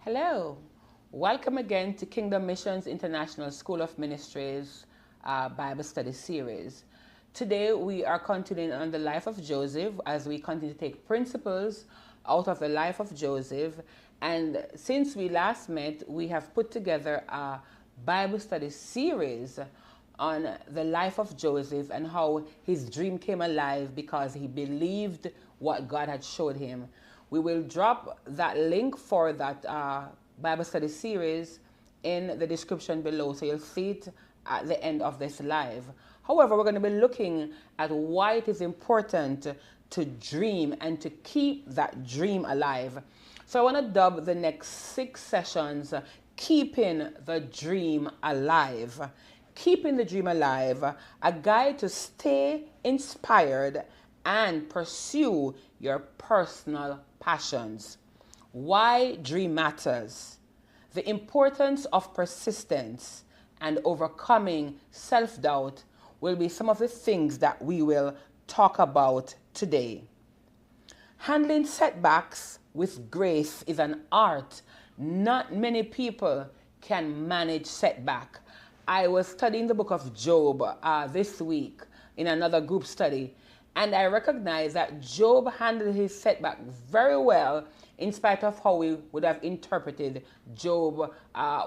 Hello, welcome again to Kingdom Missions International School of Ministries Bible Study Series. Today we are continuing on the life of Joseph as we continue to take principles out of the life of Joseph. And since we last met, we have put together a Bible study series on the life of Joseph and how his dream came alive because he believed what God had showed him. We will drop that link for that Bible study series in the description below, so you'll see it at the end of this live. However, we're going to be looking at why it is important to dream and to keep that dream alive. So I want to dub the next 6 sessions, Keeping the Dream Alive. Keeping the Dream Alive, a guide to stay inspired and pursue your personal passions. Why dream matters. The importance of persistence and overcoming self-doubt will be some of the things that we will talk about today. Handling setbacks with grace is an art. Not many people can manage setback. I was studying the book of Job this week in another group study, and I recognized that Job handled his setback very well in spite of how we would have interpreted Job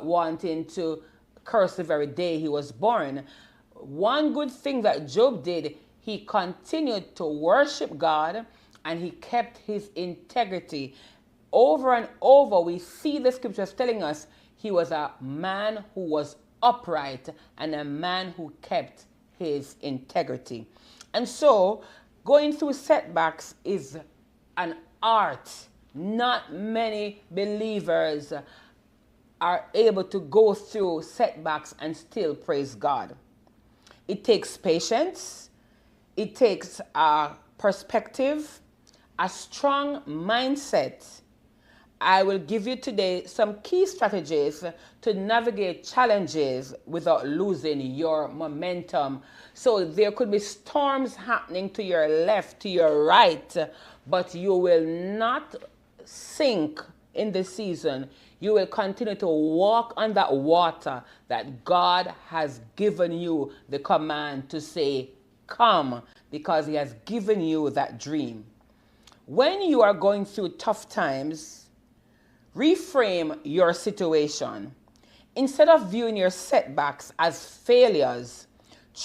wanting to curse the very day he was born. One good thing that Job did, he continued to worship God and he kept his integrity. Over and over, we see the scriptures telling us he was a man who was upright and a man who kept his integrity. And so going through setbacks is an art. Not many believers are able to go through setbacks and still praise God. It takes patience, it takes a perspective, a strong mindset. I will give you today some key strategies to navigate challenges without losing your momentum. So there could be storms happening to your left, to your right, but you will not sink in the season. You will continue to walk on that water that God has given you the command to say, come, because he has given you that dream. When you are going through tough times, reframe your situation. Instead of viewing your setbacks as failures,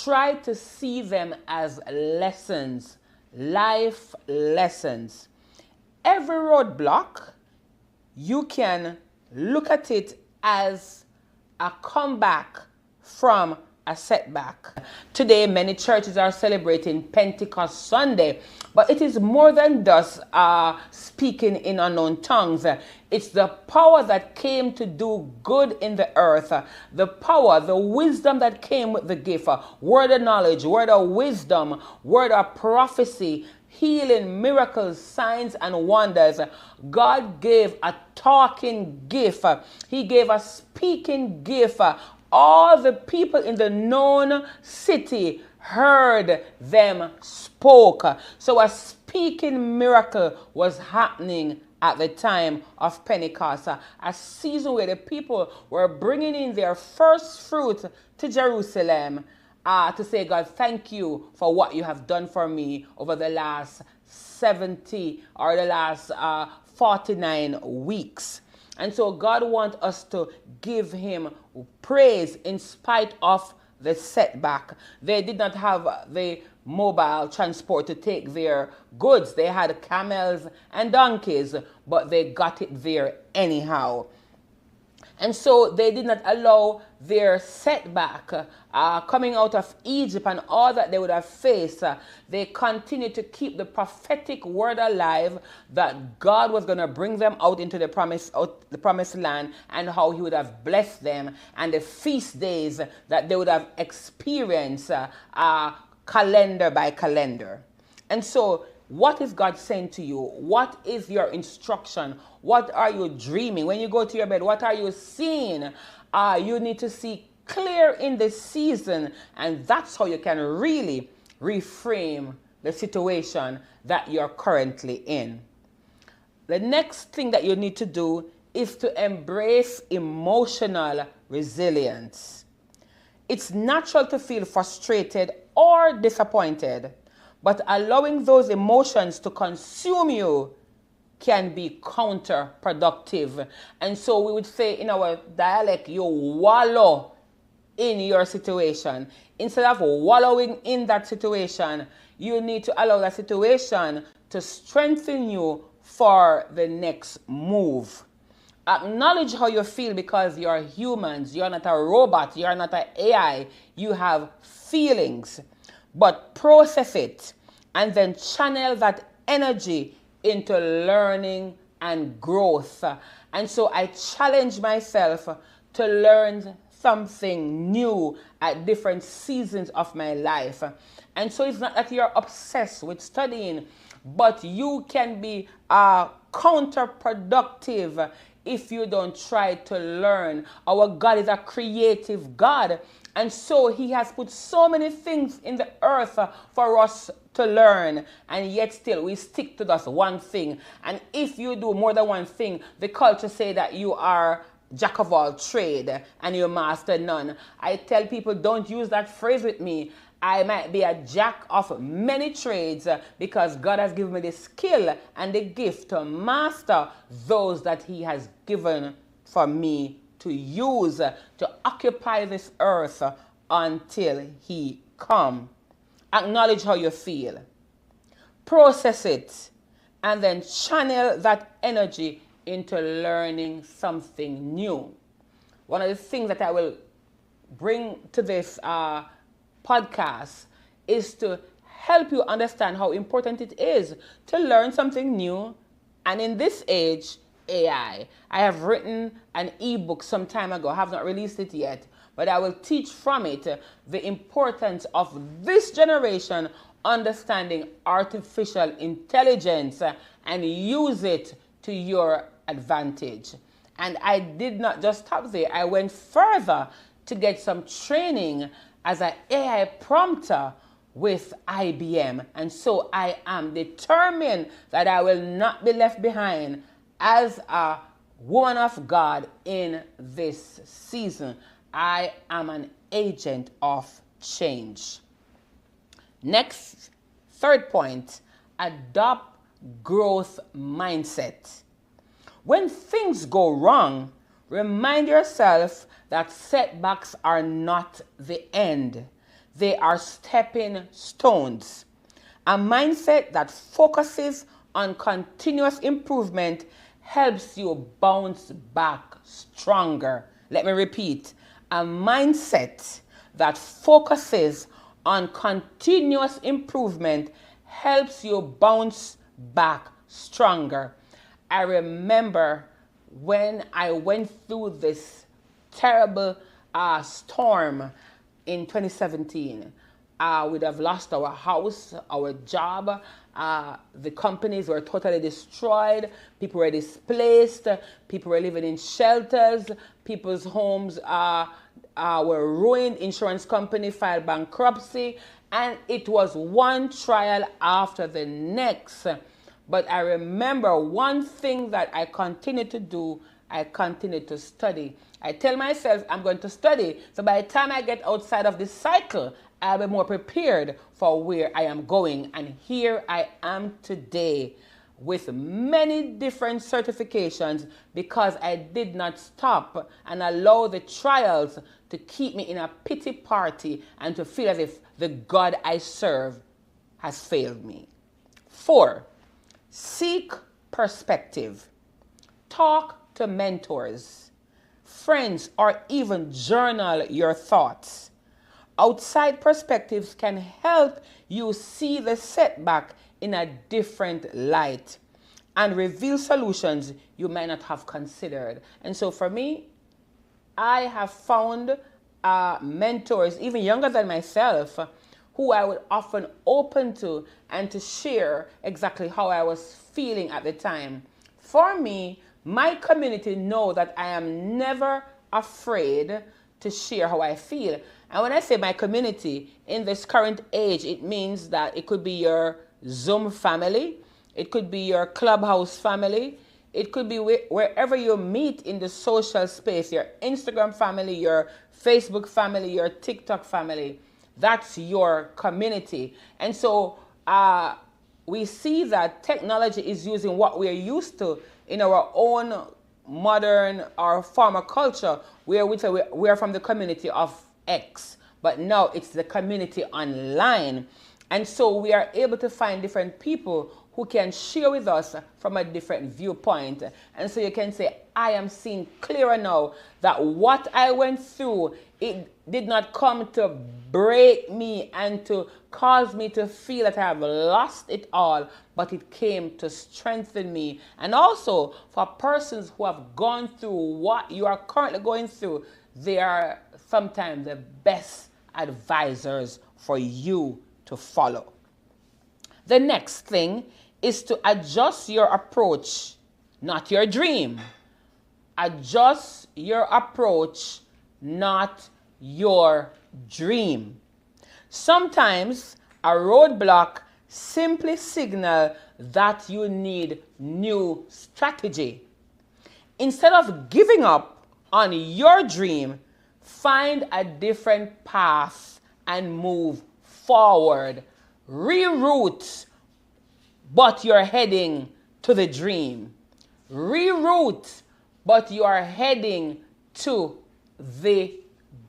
try to see them as lessons, life lessons. Every roadblock, you can look at it as a comeback from a setback. Today, many churches are celebrating Pentecost Sunday, but it is more than just speaking in unknown tongues. It's the power that came to do good in the earth, the power, the wisdom that came with the gift, word of knowledge, word of wisdom, word of prophecy, healing, miracles, signs, and wonders. God gave a talking gift. He gave a speaking gift. All the people in the known city heard them spoke. So a speaking miracle was happening at the time of Pentecost, a season where the people were bringing in their first fruit to Jerusalem to say, God, thank you for what you have done for me over the last 70 or the last 49 weeks. And so God wants us to give him praise in spite of the setback. They did not have the mobile transport to take their goods. They had camels and donkeys, but they got it there anyhow. And so they did not allow their setback coming out of Egypt and all that they would have faced. They continued to keep the prophetic word alive that God was going to bring them out into the promised land and how he would have blessed them, and the feast days that they would have experienced calendar by calendar. And so what is God saying to you? What is your instruction? What are you dreaming? When you go to your bed, what are you seeing? You need to see clear in the season, and that's how you can really reframe the situation that you're currently in. The next thing that you need to do is to embrace emotional resilience. It's natural to feel frustrated or disappointed, but allowing those emotions to consume you can be counterproductive. And so we would say in our dialect, you wallow in your situation. Instead of wallowing in that situation, you need to allow that situation to strengthen you for the next move. Acknowledge how you feel because you're humans. You're not a robot. You're not an AI. You have feelings. But process it and then channel that energy into learning and growth. And so I challenge myself to learn something new at different seasons of my life. And so it's not that you're obsessed with studying, but you can be counterproductive if you don't try to learn. Our God is a creative God. And so he has put so many things in the earth for us to learn. And yet still we stick to just one thing. And if you do more than one thing, the culture say that you are jack of all trade and you master none. I tell people, don't use that phrase with me. I might be a jack of many trades because God has given me the skill and the gift to master those that he has given for me to use to occupy this earth until he come. Acknowledge how you feel. Process it and then channel that energy into learning something new. One of the things that I will bring to this podcast is to help you understand how important it is to learn something new. And in this age, AI. I have written an ebook some time ago. I have not released it yet, but I will teach from it the importance of this generation understanding artificial intelligence and use it to your advantage. And I did not just stop there. I went further to get some training as an AI prompter with IBM. And so I am determined that I will not be left behind as a woman of God in this season. I am an agent of change. Next, third point, adopt growth mindset. When things go wrong, remind yourself that setbacks are not the end. They are stepping stones. A mindset that focuses on continuous improvement helps you bounce back stronger. Let me repeat. A mindset that focuses on continuous improvement helps you bounce back stronger. I remember when I went through this terrible storm in 2017. We'd have lost our house, our job. The companies were totally destroyed. People were displaced. People were living in shelters. People's homes were ruined. Insurance company filed bankruptcy. And it was one trial after the next. But I remember one thing that I continued to do. I continued to study. I tell myself I'm going to study. So by the time I get outside of this cycle, I'll be more prepared for where I am going. And here I am today with many different certifications because I did not stop and allow the trials to keep me in a pity party and to feel as if the God I serve has failed me. 4, seek perspective. Talk to mentors, friends, or even journal your thoughts. Outside perspectives can help you see the setback in a different light and reveal solutions you might not have considered. And so for me, I have found mentors, even younger than myself, who I would often open to and to share exactly how I was feeling at the time. For me, my community know that I am never afraid to share how I feel. And when I say my community, in this current age, it means that it could be your Zoom family, it could be your Clubhouse family, It could be wherever you meet in the social space, your Instagram family, your Facebook family, your TikTok family. That's your community. And so we see that technology is using what we're used to in our own modern or former culture, where we're from the community of X, but now it's the community online. And so we are able to find different people who can share with us from a different viewpoint. And so you can say, I am seeing clearer now that what I went through, it did not come to break me and to cause me to feel that I have lost it all, but it came to strengthen me. And also for persons who have gone through what you are currently going through, they are sometimes the best advisors for you to follow. The next thing is to adjust your approach, not your dream. Adjust your approach, not your dream. Sometimes a roadblock simply signals that you need new strategy. Instead of giving up on your dream, find a different path and move forward. Reroute, but you're heading to the dream. Reroute, but you are heading to the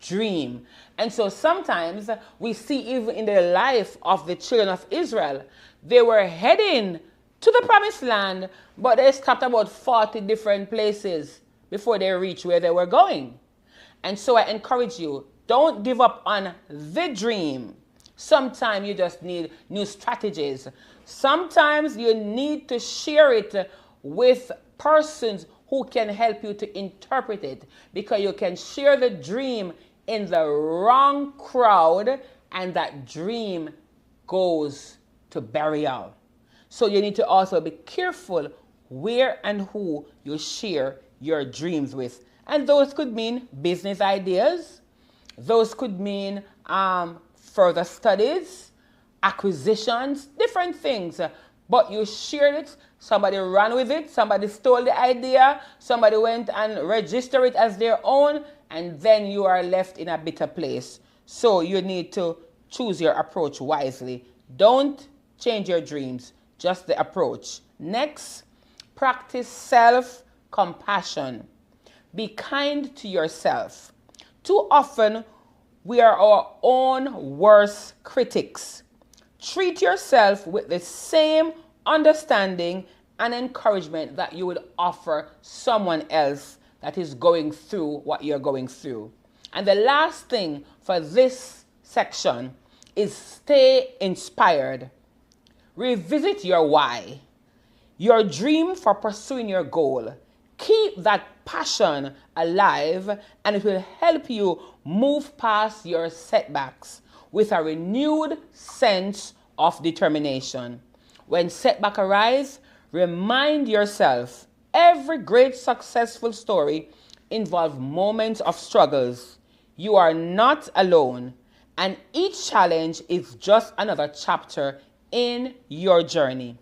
dream. And so sometimes we see even in the life of the children of Israel, they were heading to the promised land, but they stopped about 40 different places before they reached where they were going. And so I encourage you, don't give up on the dream. Sometimes you just need new strategies. Sometimes you need to share it with persons who can help you to interpret it, because you can share the dream in the wrong crowd and that dream goes to burial. So you need to also be careful where and who you share your dreams with. And those could mean business ideas. Those could mean further studies, acquisitions, different things. But you shared it, somebody ran with it, somebody stole the idea, somebody went and registered it as their own, and then you are left in a bitter place. So you need to choose your approach wisely. Don't change your dreams, just the approach. Next, practice self-compassion. Be kind to yourself. Too often, we are our own worst critics. Treat yourself with the same understanding and encouragement that you would offer someone else that is going through what you're going through. And the last thing for this section is stay inspired. Revisit your why, your dream for pursuing your goal. Keep that passion alive, and it will help you move past your setbacks with a renewed sense of determination. When setbacks arise, remind yourself every great successful story involves moments of struggles. You are not alone, and each challenge is just another chapter in your journey.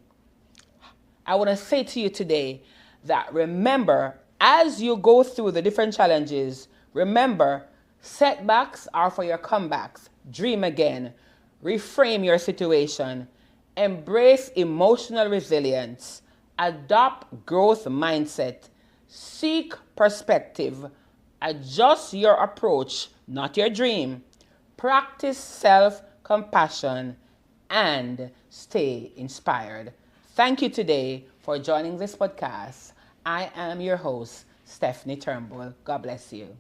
I want to say to you today that remember, as you go through the different challenges, remember, setbacks are for your comebacks. Dream again. Reframe your situation. Embrace emotional resilience. Adopt growth mindset. Seek perspective. Adjust your approach, not your dream. Practice self-compassion and stay inspired. Thank you today for joining this podcast. I am your host, Stephanie Turnbull. God bless you.